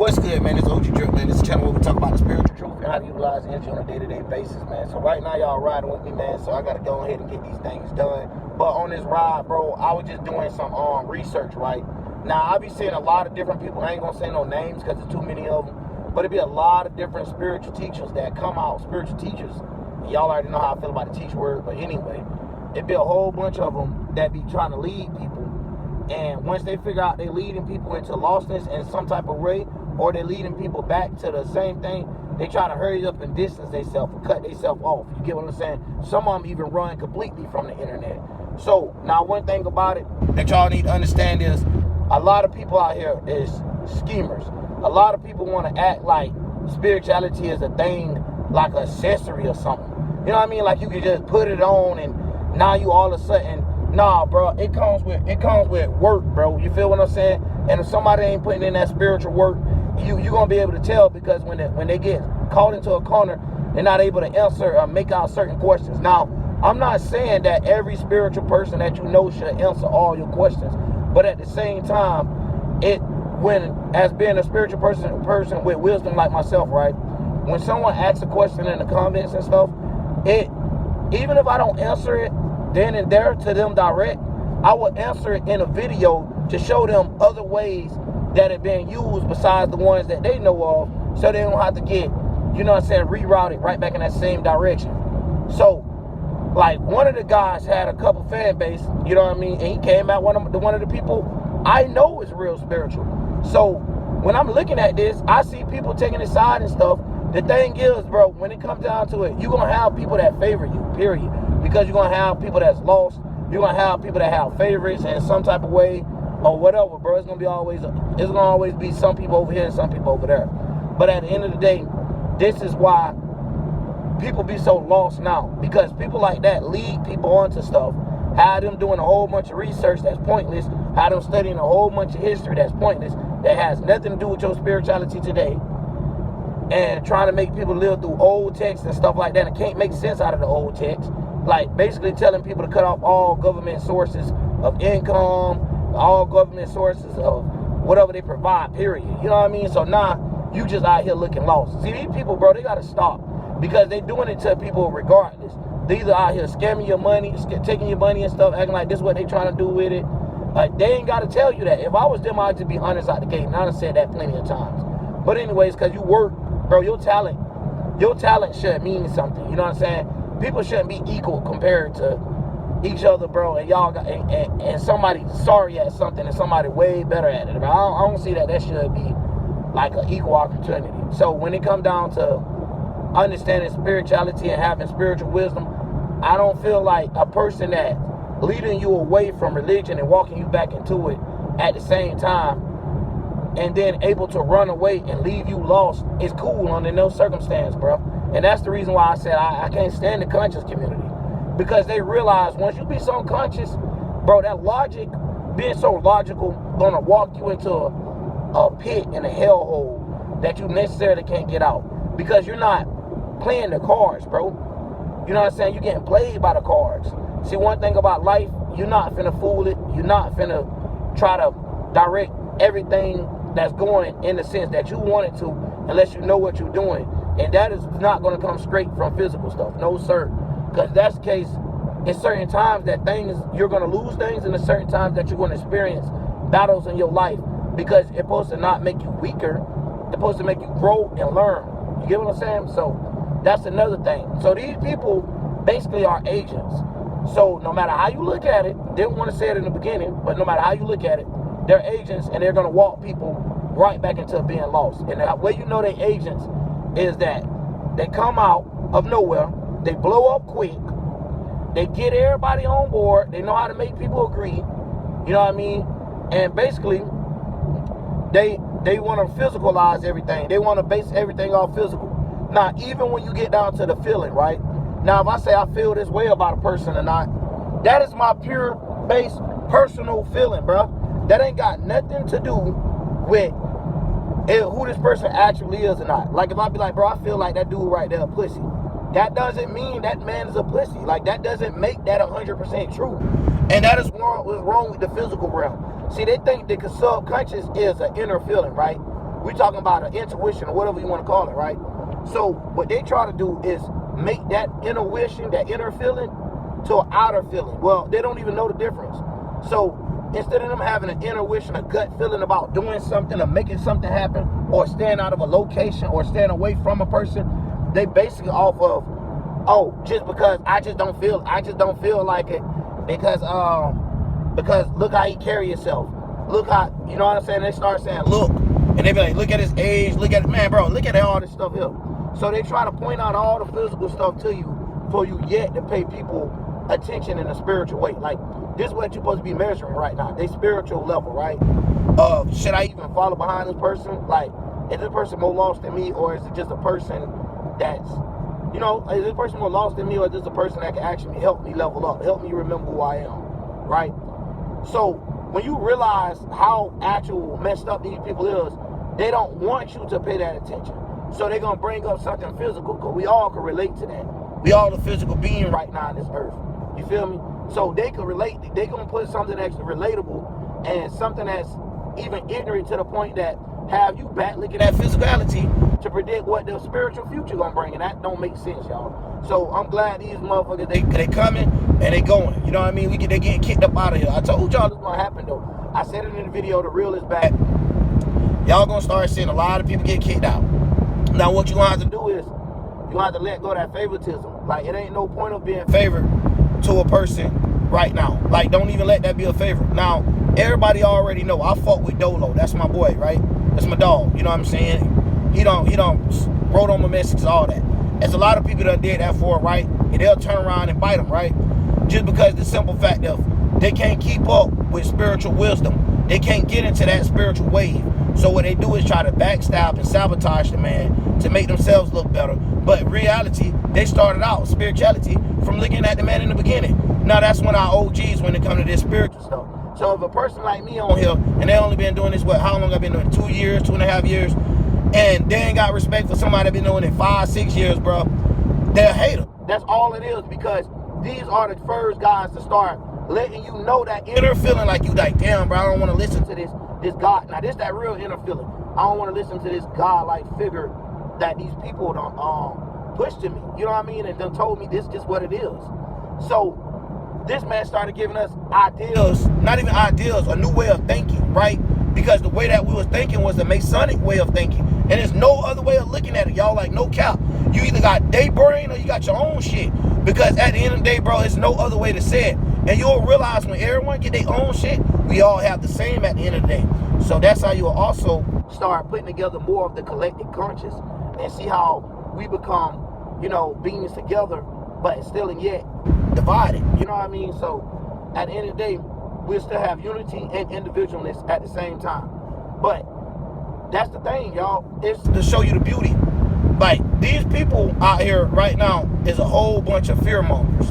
What's good, man? It's OG Drip, man. This is a channel where we talk about the spiritual truth and how to utilize energy on a day-to-day basis, man. So right now, y'all riding with me, man. So I got to go ahead and get these things done. But on this ride, bro, I was just doing some research, right? Now, I be seeing a lot of different people. I ain't going to say no names because there's too many of them. But it be a lot of different spiritual teachers that come out, spiritual teachers. And y'all already know how I feel about the teach word. But anyway, it be a whole bunch of them that be trying to lead people. And once they figure out they leading people into lostness in some type of way, or they're leading people back to the same thing, they try to hurry up and distance themselves or cut themselves off. You get what I'm saying? Some of them even run completely from the internet. So now one thing about it that y'all need to understand is a lot of people out here is schemers. A lot of people want to act like spirituality is a thing, like an accessory or something. You know what I mean? Like you can just put it on and now you all of a sudden, nah, bro, it comes with work, bro. You feel what I'm saying? And if somebody ain't putting in that spiritual work, you're gonna be able to tell, because when they get caught into a corner, they're not able to answer or make out certain questions. Now, I'm not saying that every spiritual person that you know should answer all your questions, but at the same time, as being a spiritual person with wisdom like myself, right? When someone asks a question in the comments and stuff, even if I don't answer it then and there to them direct, I will answer it in a video to show them other ways that are being used besides the ones that they know of, so they don't have to get, you know what I'm saying, rerouted right back in that same direction. So, like, one of the guys had a couple fan base, you know what I mean, and he came out one of the people I know is real spiritual. So, when I'm looking at this, I see people taking his side and stuff. The thing is, bro, when it comes down to it, you're going to have people that favor you, period. Because you're going to have people that's lost. You're going to have people that have favorites in some type of way or whatever, bro. It's going to always be some people over here and some people over there. But at the end of the day, this is why people be so lost now. Because people like that lead people onto stuff. Have them doing a whole bunch of research that's pointless. Have them studying a whole bunch of history that's pointless. That has nothing to do with your spirituality today. And trying to make people live through old texts and stuff like that. And can't make sense out of the old text. Like basically telling people to cut off all government sources of income, all government sources of whatever they provide, period. You know what I mean? So now you just out here looking lost. See, these people, bro, they got to stop, because they doing it to people regardless. They either out here scamming your money, taking your money and stuff, acting like this is what they trying to do with it. They ain't got to tell you that. If I was them, I'd just be honest out the gate. And I've said that plenty of times. But anyways, because you work, bro, your talent should mean something. You know what I'm saying? People shouldn't be equal compared to each other, bro. And y'all got and somebody sorry at something and somebody way better at it, bro. I don't see that should be like an equal opportunity. So when it comes down to understanding spirituality and having spiritual wisdom, I don't feel like a person that leading you away from religion and walking you back into it at the same time, and then able to run away and leave you lost, is cool under no circumstance, bro. And that's the reason why I said I can't stand the conscious community. Because they realize once you be so conscious, bro, that logic, being so logical, gonna walk you into a pit and a hellhole that you necessarily can't get out. Because you're not playing the cards, bro. You know what I'm saying? You're getting played by the cards. See, one thing about life, you're not finna fool it. You're not finna try to direct everything that's going in the sense that you want it to, unless you know what you're doing. And that is not going to come straight from physical stuff. No, sir. Because that's the case. In certain times that you're going to lose things, and in certain times that you're going to experience battles in your life. Because it's supposed to not make you weaker. It's supposed to make you grow and learn. You get what I'm saying? So that's another thing. So these people basically are agents. So no matter how you look at it, didn't want to say it in the beginning, but no matter how you look at it, they're agents, and they're going to walk people right back into being lost. And the way you know they're agents is that they come out of nowhere, they blow up quick, they get everybody on board, they know how to make people agree, you know what I mean? And basically, they want to physicalize everything. They want to base everything off physical. Now, even when you get down to the feeling, right? Now, if I say I feel this way about a person or not, that is my pure base personal feeling, bro. That ain't got nothing to do with who this person actually is or not. Like if I be like, bro, I feel like that dude right there a pussy. That doesn't mean that man is a pussy. Like that doesn't make that 100% true. And that is what's wrong with the physical realm. See, they think the subconscious is an inner feeling, right? We talking about an intuition or whatever you want to call it, right? So what they try to do is make that intuition, that inner feeling, to an outer feeling. Well, they don't even know the difference. So instead of them having an inner wish and a gut feeling about doing something or making something happen or staying out of a location or staying away from a person, they basically off of, oh, just because I just don't feel like it because look how he carry himself. Look how, you know what I'm saying? They start saying, look, and they be like, look at his age, look at, man, bro, look at all this stuff here. So they try to point out all the physical stuff to you for you yet to pay people attention in a spiritual way. Like, this is what you're supposed to be measuring right now. They spiritual level, right? Should I even follow behind this person? Like, is this person more lost than me, or is it just a person that's, you know, is this person more lost than me, or is this a person that can actually help me level up, help me remember who I am, right? So when you realize how actual messed up these people is, they don't want you to pay that attention. So they're going to bring up something physical, because we all can relate to that. We all the physical being right now on this earth. You feel me? So they can relate. They're going to put something that's relatable and something that's even ignorant to the point that have you back looking at physicality to predict what the spiritual future going to bring. And that don't make sense, y'all. So I'm glad these motherfuckers, they coming and they going. You know what I mean? They getting kicked up out of here. I told y'all this was going to happen, though. I said it in the video, the real is back. Y'all going to start seeing a lot of people get kicked out. Now, what you going to have to do is, you have to let go of that favoritism. Like, it ain't no point of being favored to a person right now. Like, don't even let that be a favorite. Now, everybody already know I fuck with Dolo. That's my boy, right? That's my dog. You know what I'm saying? He don't wrote on my messages, all that. There's a lot of people that did that for it, right? And they'll turn around and bite them, right? Just because the simple fact of they can't keep up with spiritual wisdom. They can't get into that spiritual wave. So what they do is try to backstab and sabotage the man to make themselves look better. But in reality, they started out spirituality from looking at the man in the beginning. Now that's one of our OGs when it comes to this spiritual stuff. So if a person like me on here, and they only been doing this, how long I've been doing it? 2 years, 2.5 years, and they ain't got respect for somebody that been doing it 5, 6 years, bro, they'll hate them. That's all it is, because these are the first guys to start letting you know that inner feeling, like you like, damn, bro, I don't want to listen to this God. Now this that real inner feeling. I don't want to listen to this God-like figure that these people don't push to me. You know what I mean? And done told me this is what it is. So this man started giving us ideas, not even ideas, a new way of thinking, right? Because the way that we was thinking was the Masonic way of thinking. And there's no other way of looking at it, y'all. Like, no cap. You either got their brain or you got your own shit. Because at the end of the day, bro, it's no other way to say it. And you'll realize when everyone get their own shit, we all have the same at the end of the day. So that's how you'll also start putting together more of the collective conscious and see how we become, you know, beings together, but still and yet divided. You know what I mean? So at the end of the day, we'll still have unity and individualness at the same time. But that's the thing, y'all. It's to show you the beauty. Like, these people out here right now is a whole bunch of fear mongers.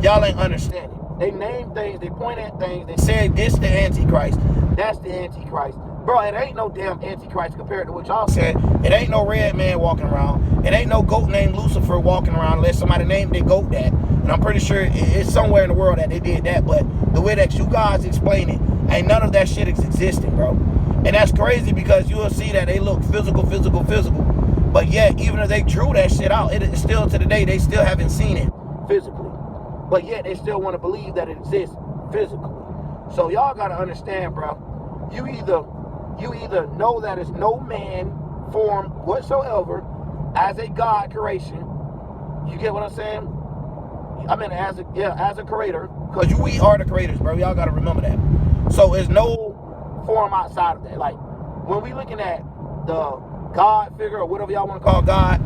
Y'all ain't understanding. They name things, they point at things, they say this the Antichrist, that's the Antichrist. Bro, it ain't no damn Antichrist compared to what y'all said. It ain't no red man walking around. It ain't no goat named Lucifer walking around unless somebody named their goat that. And I'm pretty sure it's somewhere in the world that they did that. But the way that you guys explain it, ain't none of that shit is existing, bro. And that's crazy, because you'll see that they look physical. But yet, even if they drew that shit out, it is still to the day, they still haven't seen it physically. But yet, they still want to believe that it exists physically. So y'all got to understand, bro. You either know that it's no man form whatsoever as a God creation. You get what I'm saying? I mean, as a creator, because we are the creators, bro. Y'all got to remember that. So there's no form outside of that. Like, when we looking at the God figure or whatever y'all want to call God,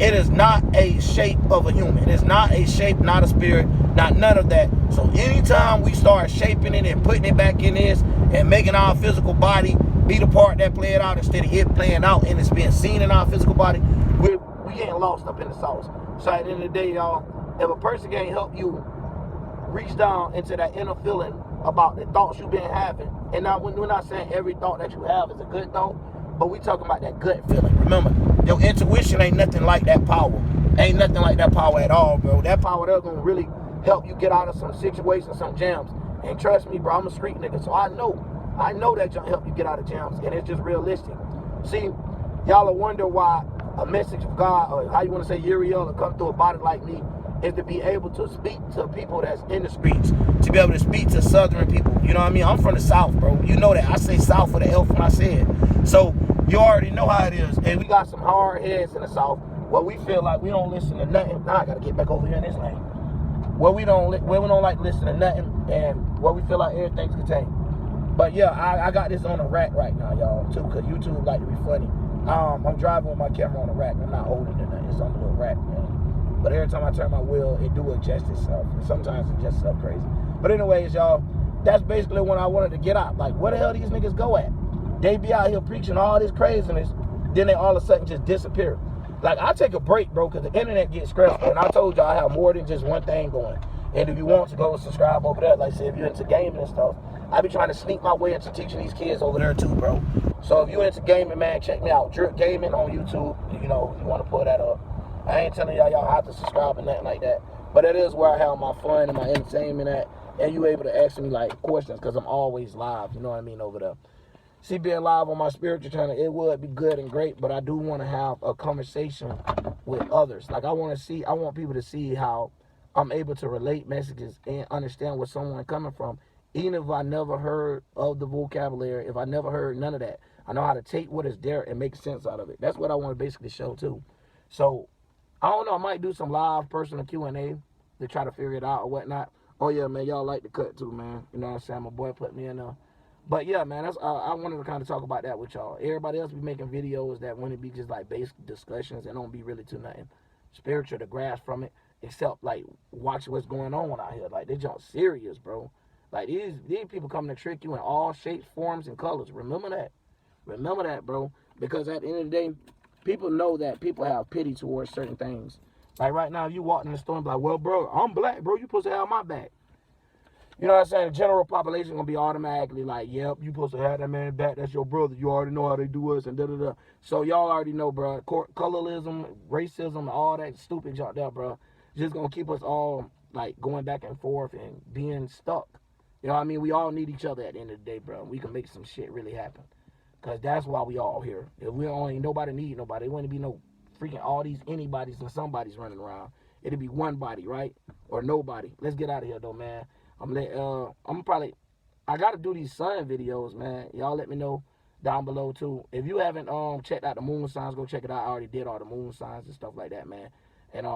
it is not a shape of a human. It's not a shape, not a spirit, not none of that. So anytime we start shaping it and putting it back in this and making our physical body be the part that play it out instead of it playing out and it's being seen in our physical body, we getting lost up in the sauce. So at the end of the day, y'all, if a person can't help you reach down into that inner feeling about the thoughts you've been having, and now we're not saying every thought that you have is a good thought, but we talking about that gut feeling. Remember, your intuition ain't nothing like that power. Ain't nothing like that power at all, bro. That power there gonna really help you get out of some situations, some jams. And trust me, bro, I'm a street nigga, so I know that gonna help you get out of jams, and it's just realistic. See, y'all will wonder why a message of God, or how you want to say Uriel, will come through a body like me, is to be able to speak to people that's in the streets, to be able to speak to Southern people. You know what I mean? I'm from the South, bro. You know that. I say South for the L when I say it. So you already know how it is. And we got some hard heads in the South where we feel like we don't listen to nothing. Now I got to get back over here in this lane. Where we don't like listen to nothing, and where we feel like everything's contained. But yeah, I got this on a rack right now, y'all, too, because YouTube like to be funny. I'm driving with my camera on a rack. I'm not holding it. It's on a little rack, man. But every time I turn my wheel, it do adjust itself. And sometimes it adjusts itself crazy. But anyways, y'all, that's basically when I wanted to get out. Like, where the hell these niggas go at? They be out here preaching all this craziness, then they all of a sudden just disappear. Like, I take a break, bro, because the internet gets stressful. And I told y'all I have more than just one thing going. And if you want to go subscribe over there, like I said, if you're into gaming and stuff, I be trying to sneak my way into teaching these kids over there too, bro. So if you into gaming, man, check me out. Drip Gaming on YouTube. You know, if you want to pull that up. I ain't telling y'all have to subscribe and nothing like that. But it is where I have my fun and my entertainment at. And you able to ask me, like, questions, because I'm always live. You know what I mean, over there. See, being live on my spiritual channel, it would be good and great, but I do want to have a conversation with others. Like, I want people to see how I'm able to relate messages and understand where someone coming from, even if I never heard of the vocabulary, if I never heard none of that. I know how to take what is there and make sense out of it. That's what I want to basically show, too. So, I don't know, I might do some live personal Q&A to try to figure it out or whatnot. Oh, yeah, man, y'all like the cut, too, man. You know what I'm saying? My boy put me in there. But yeah, man, that's I wanted to kind of talk about that with y'all. Everybody else be making videos that wouldn't be just like basic discussions and don't be really too nothing spiritual to grasp from it, except like watch what's going on out here. Like, they jump serious, bro. Like, these people coming to trick you in all shapes, forms, and colors. Remember that. Remember that, bro. Because at the end of the day, people know that people have pity towards certain things. Like right now, if you walk in the store and be like, well, bro, I'm black, bro. You supposed to have my back. You know what I'm saying? The general population gonna be automatically like, yep, you supposed to have that man back. That's your brother. You already know how they do us and da-da-da. So y'all already know, bro. Colorism, racism, all that stupid junk there, bro. Just gonna keep us all, like, going back and forth and being stuck. You know what I mean? We all need each other at the end of the day, bro. We can make some shit really happen. Because that's why we all here. If we only, nobody need nobody. It wouldn't be no freaking all these anybody's and somebody's running around. It'd be one body, right? Or nobody. Let's get out of here, though, man. I gotta do these sun videos, man. Y'all let me know down below too. If you haven't checked out the moon signs, go check it out. I already did all the moon signs and stuff like that, man. And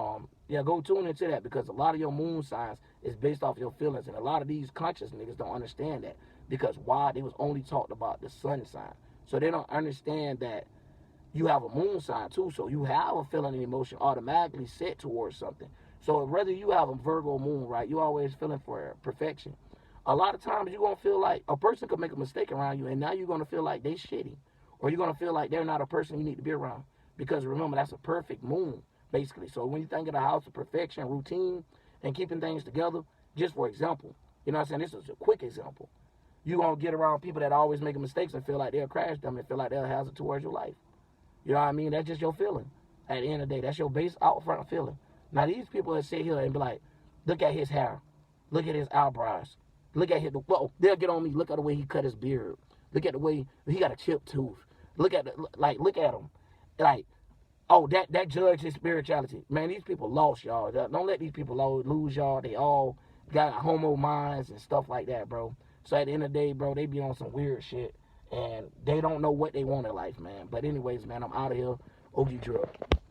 yeah, go tune into that, because a lot of your moon signs is based off your feelings, and a lot of these conscious niggas don't understand that, because why? They was only talked about the sun sign, so they don't understand that you have a moon sign too, so you have a feeling and emotion automatically set towards something. So whether you have a Virgo moon, right, you always feeling for perfection. A lot of times you're going to feel like a person could make a mistake around you, and now you're going to feel like they shitty. Or you're going to feel like they're not a person you need to be around. Because remember, that's a perfect moon, basically. So when you think of the house of perfection, routine, and keeping things together, just for example, you know what I'm saying? This is a quick example. You're going to get around people that always making mistakes and feel like they'll crash them and feel like they'll hazard towards your life. You know what I mean? That's just your feeling. At the end of the day, that's your base out front feeling. Now, these people that sit here and be like, look at his hair. Look at his eyebrows. Look at his, well, they'll get on me. Look at the way he cut his beard. Look at the way he got a chipped tooth. Look at him. Like, oh, that judge his spirituality. Man, these people lost, y'all. Don't let these people lose y'all. They all got homo minds and stuff like that, bro. So at the end of the day, bro, they be on some weird shit. And they don't know what they want in life, man. But anyways, man, I'm out of here. OG Drip.